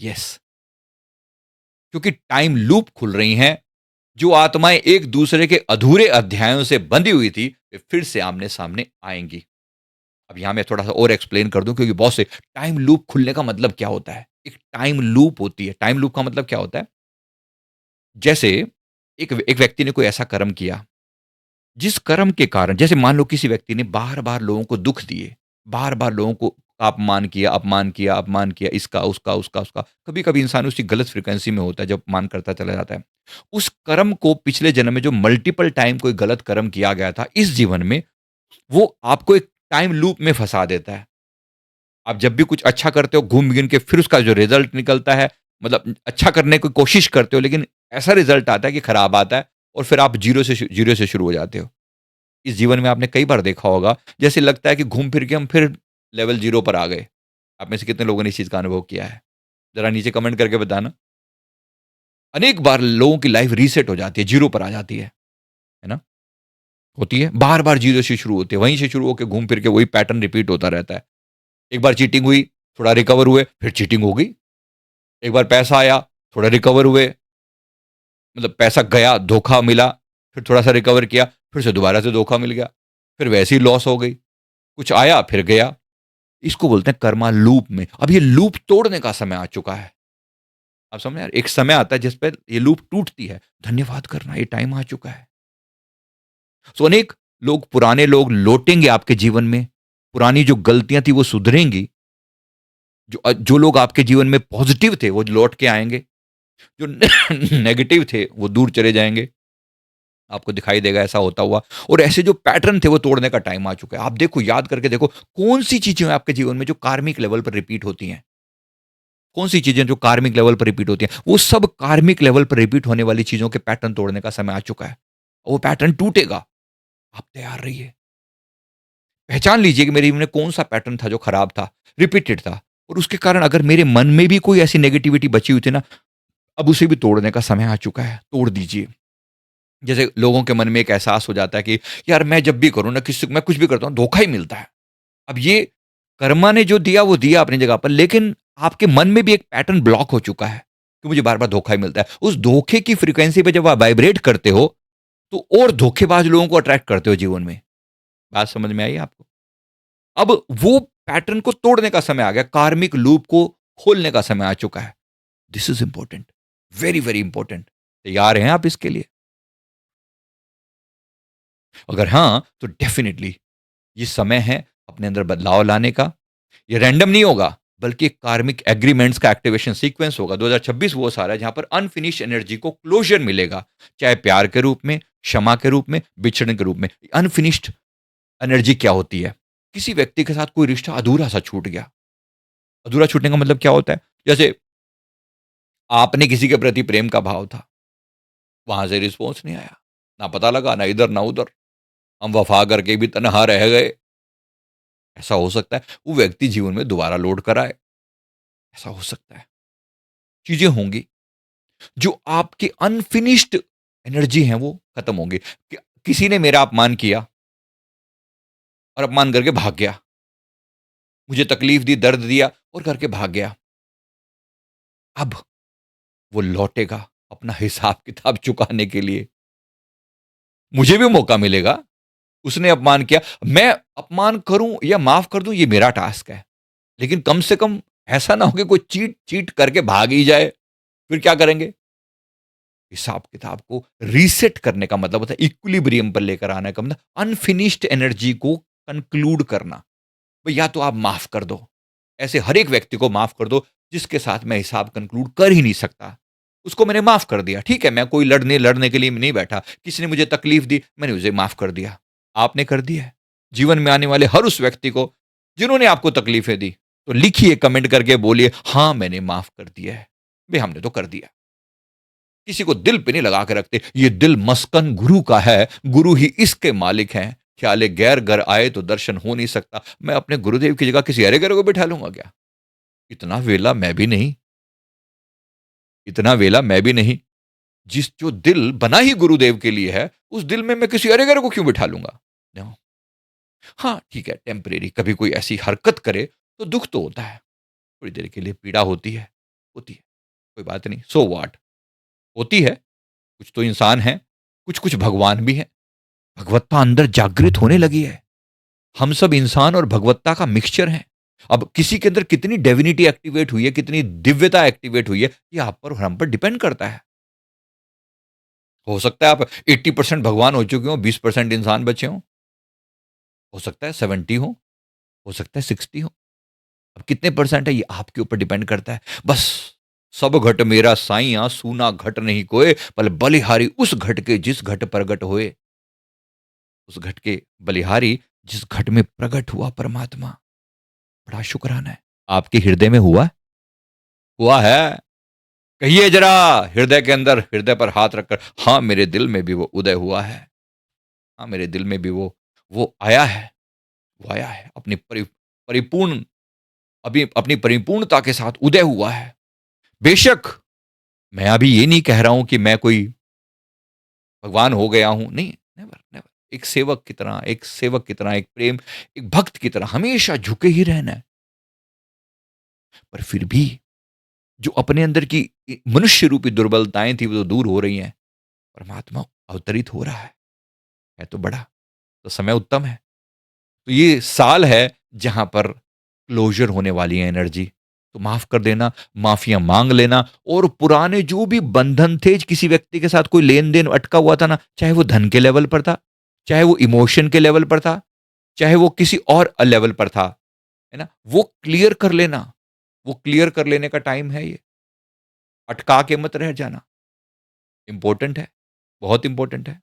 Yes, क्योंकि time loop खुल रही हैं, जो आत्माएं एक दूसरे के अधूरे अध्यायों से बंधी हुई थी, वे फिर से आमने सामने आएंगी। अब यहां मैं थोड़ा सा और एक्सप्लेन कर दूं, क्योंकि बहुत से टाइम लूप खुलने का मतलब क्या होता है। एक टाइम लूप होती है, टाइम लूप का मतलब क्या होता है, जैसे एक व्यक्ति ने कोई ऐसा कर्म किया, जिस कर्म के कारण, जैसे मान लो किसी व्यक्ति ने बार बार लोगों को दुख दिए, बार बार लोगों को अपमान किया, अपमान किया, अपमान किया, इसका उसका उसका उसका, कभी कभी इंसान उसी गलत फ्रिक्वेंसी में होता है जब अपमान करता चला जाता है। उस कर्म को पिछले जन्म में जो मल्टीपल टाइम कोई गलत कर्म किया गया था, इस जीवन में वो आपको एक टाइम लूप में फंसा देता है। आप जब भी कुछ अच्छा करते हो, घूम गिन के फिर उसका जो रिजल्ट निकलता है, मतलब अच्छा करने की कोशिश करते हो, लेकिन ऐसा रिजल्ट आता है कि खराब आता है, और फिर आप जीरो से शुरू हो जाते हो। इस जीवन में आपने कई बार देखा होगा, जैसे लगता है कि घूम फिर के हम फिर लेवल 0 पर आ गए। आप में से कितने लोगों ने इस चीज़ का अनुभव किया है? ज़रा नीचे कमेंट करके बताना। अनेक बार लोगों की लाइफ़ रीसेट हो जाती है, 0 पर आ जाती है ना? होती है, बार-बार 0 से शुरू होती है, वहीं से शुरू होके घूम फिर के वही पैटर्न रिपीट होता रहता है। एक बार चीटिंग हुई, थोड़ा रिकवर हुए, फिर चीटिंग हो गई। एक बार पैसा आया, थोड़ा रिकवर हुए, मतलब पैसा गया, धोखा मिला, फिर थोड़ा-सा रिकवर किया, फिर से दोबारा से धोखा मिल गया, फिर वैसे ही लॉस हो गई। कुछ आया, फिर गया। इसको बोलते हैं कर्मा लूप में। अब ये लूप तोड़ने का समय आ चुका है। आप समझ रहे हैं? एक समय आता है जिस पे ये लूप टूटती है। धन्यवाद करना, ये टाइम आ चुका है। सो अनेक लोग, पुराने लोग लौटेंगे आपके जीवन में। पुरानी जो गलतियाँ थी वो सुधरेंगी। जो लोग आपके जीवन में पॉजिटिव थे वो लौट के आएँगे। जो नेगेटिव थे वो दूर चले जाएँगे। आपको दिखाई देगा ऐसा होता हुआ, और ऐसे जो पैटर्न थे वो तोड़ने का टाइम आ चुका है। आप देखो, याद करके देखो, कौन-सी चीज़ें हैं आपके जीवन में जो कार्मिक लेवल पर रिपीट होती हैं? कौन-सी चीज़ें जो कार्मिक लेवल पर रिपीट होती हैं? वो सब कार्मिक लेवल पर रिपीट होने वाली चीज़ों के पैटर्न तोड़ने का समय आ चुका है। और वो पैटर्न टूटेगा। आप तैयार रहिए। पहचान लीजिए कि मेरे जीवन में कौन-सा पैटर्न था जो खराब था, रिपीटेड था, और उसके कारण अगर मेरे मन में भी कोई ऐसी नेगेटिविटी बची हुई थी ना, अब उसे भी तोड़ने का समय आ चुका है। तोड़ दीजिए। जैसे लोगों के मन में एक एहसास हो जाता है कि यार मैं जब भी करूँ ना, किसी मैं कुछ भी करता हूँ, धोखा ही मिलता है। अब ये कर्मा ने जो दिया वो दिया अपनी जगह पर, लेकिन आपके मन में भी एक पैटर्न ब्लॉक हो चुका है कि मुझे बार-बार धोखा ही मिलता है। उस धोखे की फ्रीक्वेंसी पे जब आप वाइब्रेट करते हो, तो और धोखेबाज लोगों को अट्रैक्ट करते हो जीवन में। बात समझ में आई आपको? अब वो पैटर्न को तोड़ने का समय आ गया, कार्मिक लूप को खोलने का समय आ चुका है। This is important, very, very important. तैयार हैं आप इसके लिए? अगर हाँ, तो डेफ़िनिटली ये समय है अपने अंदर बदलाव लाने का। ये रैंडम नहीं होगा, बल्कि एक कार्मिक एग्रीमेंट्स का एक्टिवेशन सीक्वेंस होगा। 2026 वो साल है जहाँ पर अनफिनिश्ड एनर्जी को क्लोज़र मिलेगा, चाहे प्यार के रूप में, क्षमा के रूप में, बिछड़ने के रूप में। अनफिनिश्ड एनर्जी क्या होती है? किसी व्यक्ति के साथ कोई रिश्ता अधूरा-सा छूट गया। अधूरा छूटने का मतलब क्या होता है? जैसे आपने किसी के प्रति प्रेम का भाव था, वहाँ से रिस्पॉन्स नहीं आया। ना पता लगा, ना इधर ना उधर। हम वफ़ा करके भी तन्हा रह गए। ऐसा हो सकता है वो व्यक्ति जीवन में दोबारा लौट कर आए, ऐसा हो सकता है। चीज़ें होंगी जो आपकी अनफिनिश्ड एनर्जी हैं वो खत्म होंगी। किसी ने मेरा अपमान किया और अपमान करके भाग गया। मुझे तकलीफ दी, दर्द दिया और करके भाग गया। अब वो लौटेगा अपना हिसाब-किताब चुकाने के लिए। मुझे भी मौका मिलेगा। उसने अपमान किया, मैं अपमान करूँ या माफ़ कर दूँ, ये मेरा टास्क है। लेकिन कम से कम ऐसा ना हो कि कोई चीट चीट करके भाग ही जाए। फिर क्या करेंगे? हिसाब-किताब को रीसेट करने का मतलब होता है इक्विलिब्रियम पर लेकर आने का मतलब अनफिनिश्ड एनर्जी को कंक्लूड करना। भई या तो आप माफ़ कर दो। ऐसे हर एक व्यक्ति को माफ़ कर दो जिसके साथ मैं हिसाब कंक्लूड कर ही नहीं सकता। उसको मैंने माफ़ कर दिया। ठीक है, मैं कोई लड़ने के लिए नहीं बैठा। किसी ने मुझे तकलीफ़ दी, मैंने उसे माफ़ कर दिया। आपने कर दिया है? जीवन में आने वाले हर उस व्यक्ति को जिन्होंने आपको तकलीफ़ें दी, तो लिखिए, कमेंट करके बोलिए, हाँ, मैंने माफ़ कर दिया है। भई हमने तो कर दिया। किसी को दिल पे नहीं लगा के रखते। ये दिल मस्कन गुरु का है, गुरु ही इसके मालिक हैं। ख्याले गैर घर आए तो दर्शन हो नहीं सकता। मैं अपने गुरुदेव की जगह किसी अरे-गरे को बिठा लूँगा क्या? इतना वेला मैं भी नहीं, इतना वेला मैं भी नहीं। जिस जो दिल बना ही गुरुदेव के लिए है, उस दिल में मैं किसी अरे-गरे को क्यों बिठा लूँगा? नो। हाँ, ठीक है, टेम्परेरी कभी कोई ऐसी हरकत करे तो दुःख तो होता है। थोड़ी देर के लिए पीड़ा होती है। होती है, कोई बात नहीं, सो व्हाट? होती है, कुछ तो इंसान हैं, कुछ-कुछ भगवान भी हैं। भगवत्ता अंदर जागृत होने लगी है। हम सब इंसान और भगवत्ता का मिक्सचर हैं। अब किसी के अंदर कितनी डिविनिटी एक्टिवेट हुई है, कितनी दिव्यता एक्टिवेट हुई है, ये आप पर और हम पर डिपेंड करता है। हो सकता है आप 80% भगवान हो चुके हों, 20% इंसान बचे हों, हो सकता है 70 हो सकता है 60 हो। अब कितने परसेंट है ये आपके ऊपर डिपेंड करता है। बस सब घट मेरा साईं सूना घट नहीं कोय, पर बलिहारी उस घट के जिस घट प्रगट होए। उस घट के बलिहारी जिस घट में प्रकट हुआ परमात्मा, बड़ा शुक्राना है। आपके हृदय में हुआ? हुआ है? कहिए जरा हृदय के अंदर, हृदय पर हाथ रखकर, हाँ, मेरे दिल में भी वो उदय हुआ है। हाँ, मेरे दिल में भी वो आया है, वो आया है। परिपूर्ण अभी अपनी परिपूर्णता के साथ उदय हुआ है। बेशक, मैं अभी ये नहीं कह रहा हूँ कि मैं कोई भगवान हो गया हूँ, नहीं, नेवर, नेवर। एक सेवक की तरह, एक सेवक की तरह, एक प्रेम, एक भक्त की तरह हमेशा झुके ही रहना है। पर फिर भी जो अपने अंदर की मनुष्य रूपी दुर्बलताएँ थी, वो तो दूर हो रही हैं। परमात्मा अवतरित हो रहा है तो बड़ा, तो समय उत्तम है। तो ये साल है जहाँ पर क्लोज़र होने वाली है एनर्जी। तो माफ़ कर देना, माफ़ियाँ माँग लेना और पुराने जो भी बंधन थे, किसी व्यक्ति के साथ कोई लेन-देन अटका हुआ था ना, चाहे वो धन के लेवल पर था, चाहे वो इमोशन के लेवल पर था, चाहे वो किसी और लेवल पर था, है ना? वो क्लियर कर लेना, वो क्लियर कर लेने का टाइम है ये। अटका के मत रह जाना। इम्पोर्टेंट है, बहुत इम्पोर्टेंट है।